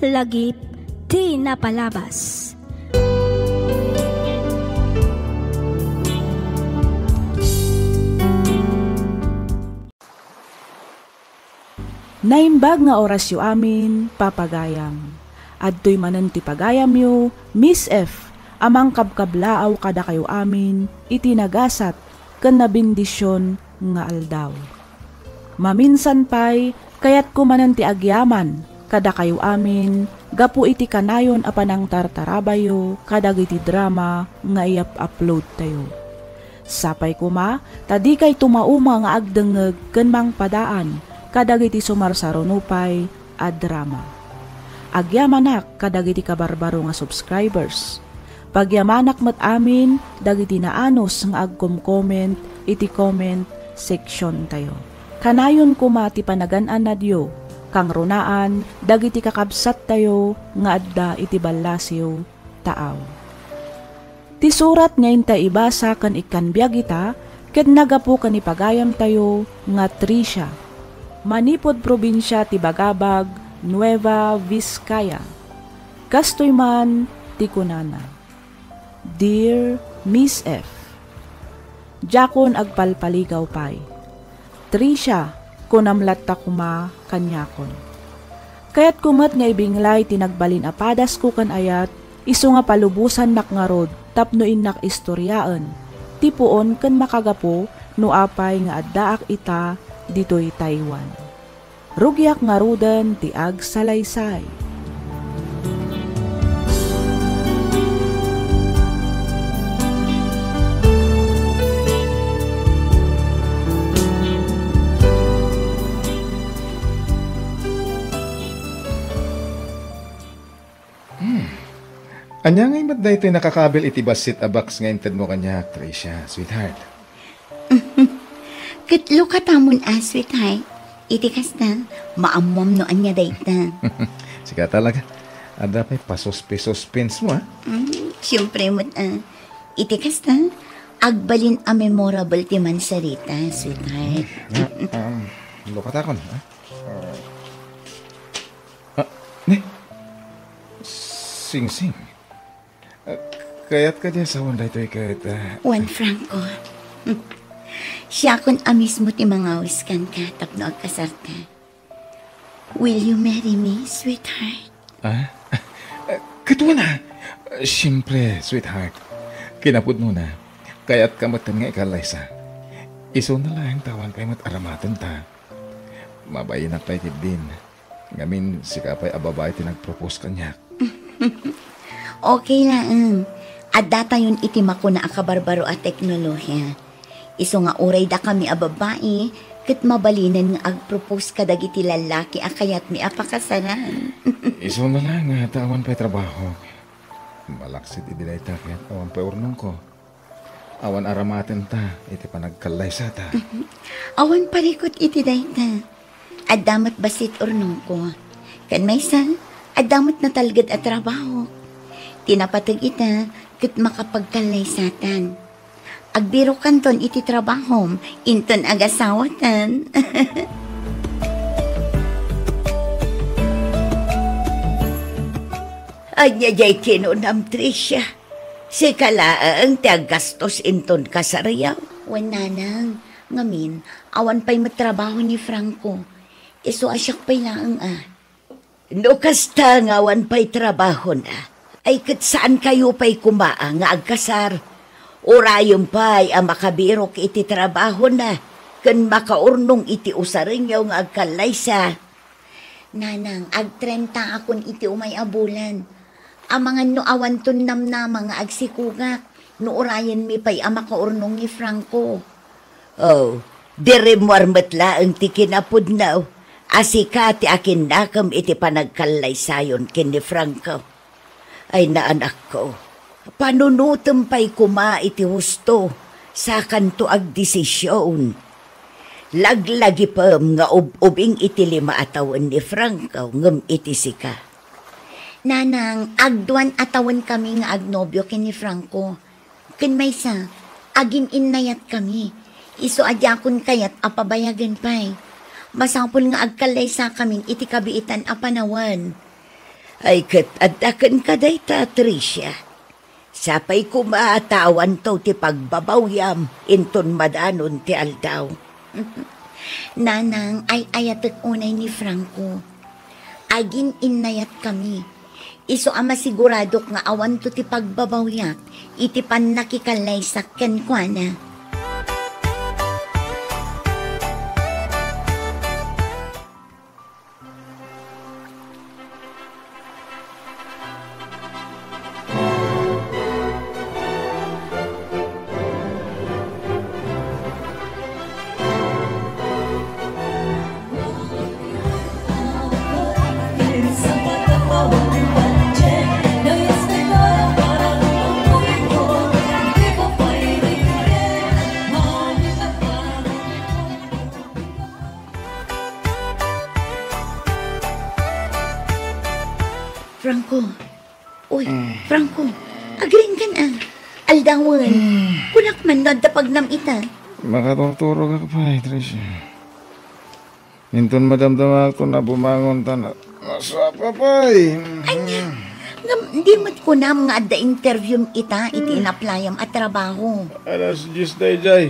lagip ti napalabas. Naimbag nga orasyo amin, papagayam. Adto'y manen ti pagayam yo, Miss F, amang kabkablaaw kada kayo amin, itinagasat, ken nabindisyon nga aldaw. Maminsan pa'y, kayat kumanen ti agyaman, kada kayo amin, gapu iti kanayon apanang tartarabayo, kadag iti drama, nga iap-upload tayo. Sapay kuma, tadi kay tumauma nga agdengeg, ken mang padaan, kadag iti sumarsarunupay a drama. Agyamanak kadag iti kabarbaro nga subscribers. Pagyamanak met amin dagiti naanos nga agkom-comment iti comment section tayo. Kanayon kuma ti panagan-an na Diyo, kang runaan dagiti kakabsat tayo nga adda iti ballasyo taaw. Ti surat ngayon ta ibasa kan ikanbiag ita ket nagapu kan ipagayam tayo nga Tricia. Manipod probinsya ti Bagabag, Nueva Vizcaya. Kastoy man ti kunana. Dear Miss F, Jakon agpalpaligaw pay. Tricia, kunamlat ta kuma kanyakon. Kayat kumat nga ibinglay tinagbalin apadas ko kan ayat, iso nga palubusan nak nga rod, tapno inak istoryaan. Tipuon kan makagapo, no apay nga addaak ita, dito'y Taiwan. Rugyak nga rudan ti ag salaysay. Anya ngay mat da ito'y nakakabil iti basit a box nga intad mo kanya, Tricia, sweetheart. Kitlo ka tamon sweetheart. Itikas na, maamwam no anya dayta. Sika talaga. Ada pa'y pasuspense mo, ha? Siyempre mo, itikas na, agbalin a memorable ti Mansarita, sweetheart. Lukat ako na, ha? Ne? Sing-sing. Kayat ka dyan sa wanda ito'y kahit... Juan Franco. Siya kun amis mo ti mga wiskan ka tapno agkasarta. Will you marry me, sweetheart? Katuwa na. Siyempre, sweetheart. Kinapod mo na. Kaya't kamatan nga ikalaysa. Iso na lang tawan kay mat aramatan ta. Mabayin na pa'y tibdin. Ngamin si kapay ababay tinagpropose kanyak. Okay lang. At data yun itimako na akabarbaro at teknolohiya. Iso nga uray da kami a babae, ket mabalinan nga agpropose kadag iti lalaki akayat mi apakasaran. Iso na lang nga tawan pa'y trabaho. Malaksit idilay ta kaya awan pa'y urnong ko. Awan aramaten ta, iti panagkalay sa ta. Awan parikot iti dayta. Adamat basit urnong ko. Kan may san, adamat na talgad at trabaho. Tinapatag ita, ket makapagkalay satan. Agbiro kanton iti trabahom, inton agasawatan. Anya jay kinunam, Tricia. Si kalaang ti aggastos inton kasarayaw. Wananang, ngamin, awan pa'y matrabaho ni Franco. Iso asyak pa'y laang No kasta nga awan pa'y trabaho na. Ay kat saan kayo pa'y kumaa nga agkasar? Urayon pa'y makabirok iti trabaho na, kan makaurnong iti usarinyaw nga agkalaysa. Nanang, agtrenta akon iti umay abulan. Amangan no awan ton namnama nga agsikugak, no urayan mi pa'y makaurnong ni Franco. Oh, diremuarmat laang ti kinapudnaw. Asika ti akin nakam iti panagkalaysayon kin ni Franco. Ay naanak ko. Panunutem pa'y kuma iti husto sa kanto ag desisyon. Laglagi pam nga ubing iti 5 atawan ni Franco ngem iti sika. Nanang, agduan atawan kami nga agnobyo ken ni Franco. Ken maysa, agim innayat kami. Iso adyakon kayat apabayagan pa'y. Masapul nga agkalaysa kaming iti kabiitan apanawan. Ay katadakan ka day ta, Tricia. Sapay ko maatawan to ti pagbabawyam inton madanon ti aldaw. Nanang ay ayatek unay ni Franco. Agin innayat kami. Iso ama siguradok nga awan to ti pagbabawyak. Iti pan nakikalay sakyan kwa na. Franco. Uy, Franco. Agrin ka na. Aldawan. Kunak man doon tapagnam ita. Makatuturo ka pa, Tricia. Minton madamdama ako na bumangon ta na masapa pa Anya, di mat ko na nga ada interview ita iti inaplayam at trabaho. Alas 10 day, Jay.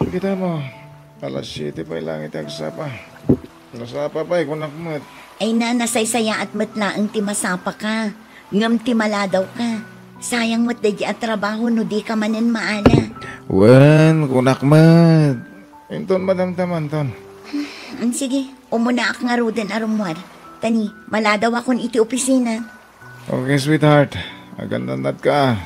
Kita mo, alas 7 pa lang iti agsapa. Nasapa pa, kunak mo. Ay na, nasaysaya at matlaang ti masapa ka. Ngam ti maladaw ka. Sayang mat di at trabaho no di ka manin maala. Wen, kunak mat. Inton madamdaman ton. Sige, umuna ak nga ruden arumwar. Tani, maladaw akong iti opisina. Okay, sweetheart. Agandandad ka.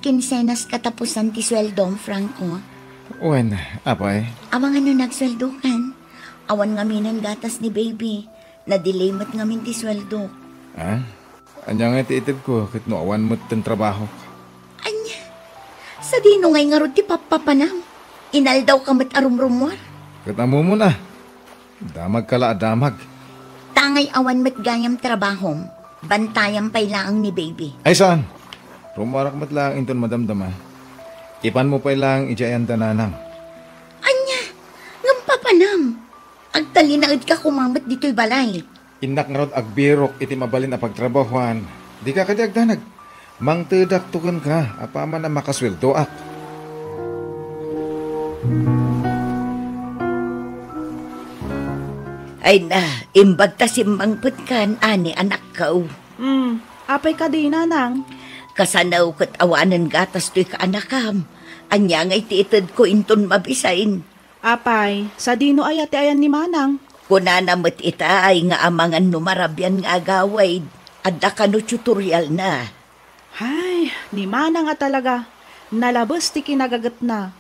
Kinsenas katapusan ti sweldong, Franco. Wen, apay. Amang ano nagsweldo kan? Awan ngaminan gatas ni baby. Na-delay mat ngamin ti sweldo. Ha? Anya nga itiitid ko, kit noawan mo't ten trabaho. Anya? Sa dino ngay nga ro ti papapanam. Inaldaw ka mat arumrumwar. Katamo mo na. Damag kala damag. Tangay awan mat gayam trabahom. Bantayam pailaang ni baby. Ay saan? Rumarak mat lang inton madamdama. Ipan mo pa lang ijayan tananang. Anya? Ngam papanam. Agtalinaid ka kumamat dito'y balay. Inak nga rod agbirok iti mabalin a pagtrabahuan. Di ka kadiagdanag. Mang tudaktukan ka. Apaman na makasweldo ak. Ay na, imbag ta simbangput kan, ani anak kao. Apay ka di, nanang. Kasanaw kat awanan gatas to'y kaanakam. Anya ngay tiitad ko inton mabisain. Apay, sa dino ay ati ayan ni manang. Kunanamat ita ay nga amangan numarabyan nga agaway. Adda ka no tutorial na. Hay, ni manang nga talaga. Nalabas ti kinagagat na.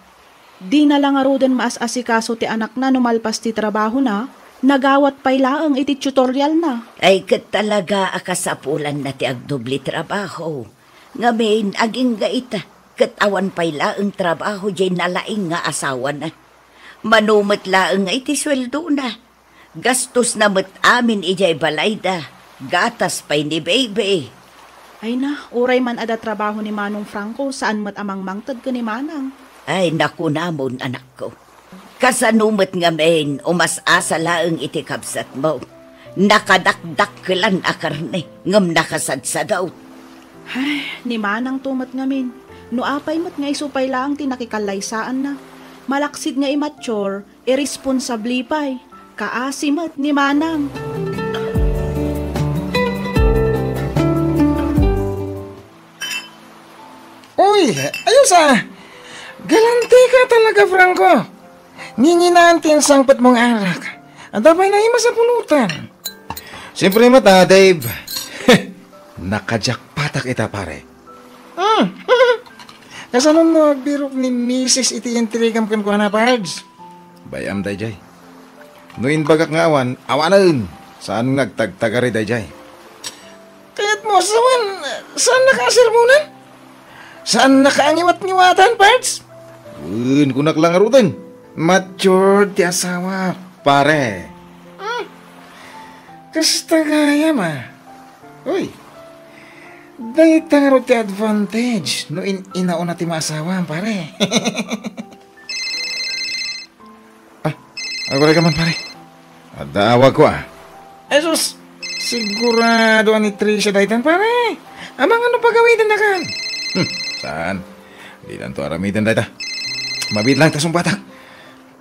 Di na lang arudan maas-asikaso ti anak na numalpas ti trabaho na. Nagawat pa'y laang iti tutorial na. Ay kat talaga akasapulan na ti agdubli trabaho. Ngamin, aging gaita, kat awan pa'y laang trabaho jay nalaing nga asawa na. Manumat laang nga iti sweldo na. Gastos na mat amin ijay balayda. Gatas pa'y ni baby. Ay na, uray man ada trabaho ni Manong Franco, saan mat amang mangtad ka ni Manang. Ay naku namon anak ko. Kasanumat ngamin, umas-asa laang iti kabsat mo. Nakadakdak lang akarne, ngam nakasadsadaw. Ay, ni Manang tumat ngamin. No apay mat nga isupay lang tinakikalaysaan na. Malaksid nga immature, irresponsabli pa'y. Kaasimat ni Manang. Uy, ayos ah! Galante ka talaga, Franco. Ninginantin sangpat mong arak. Ang dabay na ima sa pulutan. Siyempre mata, Dave. Nakajakpatak ita, pare. Kasanong nagbirok ni Mrs. iti intrigam kan ko na, Pards? Bayam, Dayjay. Nuin bagak nga awanan. Saan nagtagtagari, Dayjay? Kaya't mo, saan nakasirmunan? Saan nakaangiwat-ngiwatan, Pards? Kunak lang arutan. Mature ti asawa, pare. Kasta gaya ma. Uy, dahil tangarot ti advantage no inauna ti maasawa, pare. Ako rin ka man, pare. Adawag ko Jesus, sigurado ni Tricia daitan, pare. Amang ano pagawitan na kan? Saan? Di lang to aramitan dahita. Mabit lang tasong batak.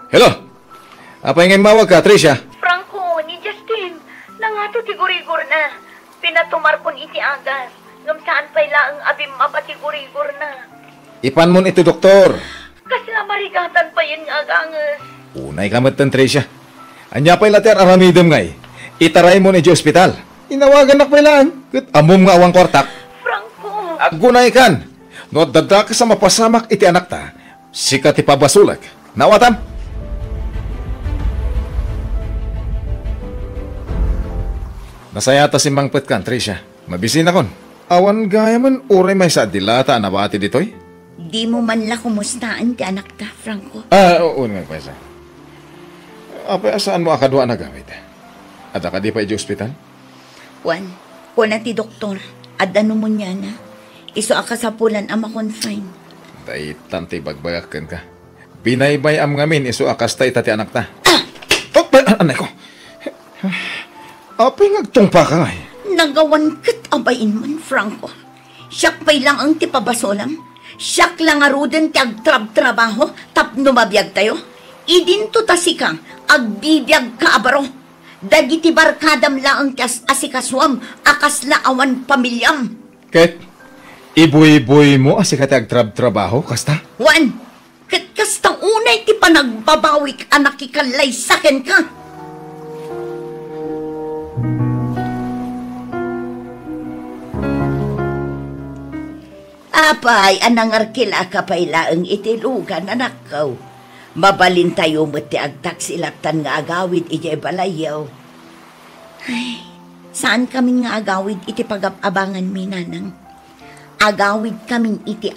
Hello? Apa yung mawag ka, Tricia? Franco, ni Justin. Nangato tigurigor na. Pinatumar kon iti agas. Ngam saan pa'y laang abim mapatigurigor na. Ipan mo ito, doktor. Kasi marigatan pa yun nga agangas. Unay kamatan, Tricia. Anya pa'y later aramidem ngay. Itaray mo ni hospital. Inawagan na pa'y lang. Amom nga awang kortak. Franco. Agunay kan. No dadak sa mapasamak iti anak ta. Sikat ipabasulak. Nawatam? Nasayata si Mang Petkan, Tricia. Mabisin akon. Awan gaya man uray may sa dilata na bati ditoy? Di mo man la kumustaan ti anak ta, Franco. Oo nga, Pesa. Apa, saan mo akadwa na gamit? At ka di pa i-hospital? Juan, kuna ti doktor, adano mo niya na. Iso akasapulan ama confine. Day tanti bagbagakan ka. Binaybay am ngamin iso akas ta itati anak ta. Oh, anay ko. Apay ngagtungpa ka nga. Nagawan kat abayin man, Franco. Siyak pa'y lang ang tipabasolam. Siyak lang aruden ti agtrab-trabaho tapno mabiyag tayo. Idinto tasikang agbibiyag ka abaro. Dagiti barkadam laang ti asikaswam akas laawan pamilyam. Ket, ibuy-buy mo asikati agtrab-trabaho, kasta? Juan, kasta unay ti panagbabawik anak ikalay saken ka. Apay, anang arkila ka pa'y laang itilugan, anak ko. Mabalin tayo mo't ti agtak silatan nga agawid iti balayaw. Ay, saan kaming nga agawid iti pag-abangan mi, nanang? Agawid kaming iti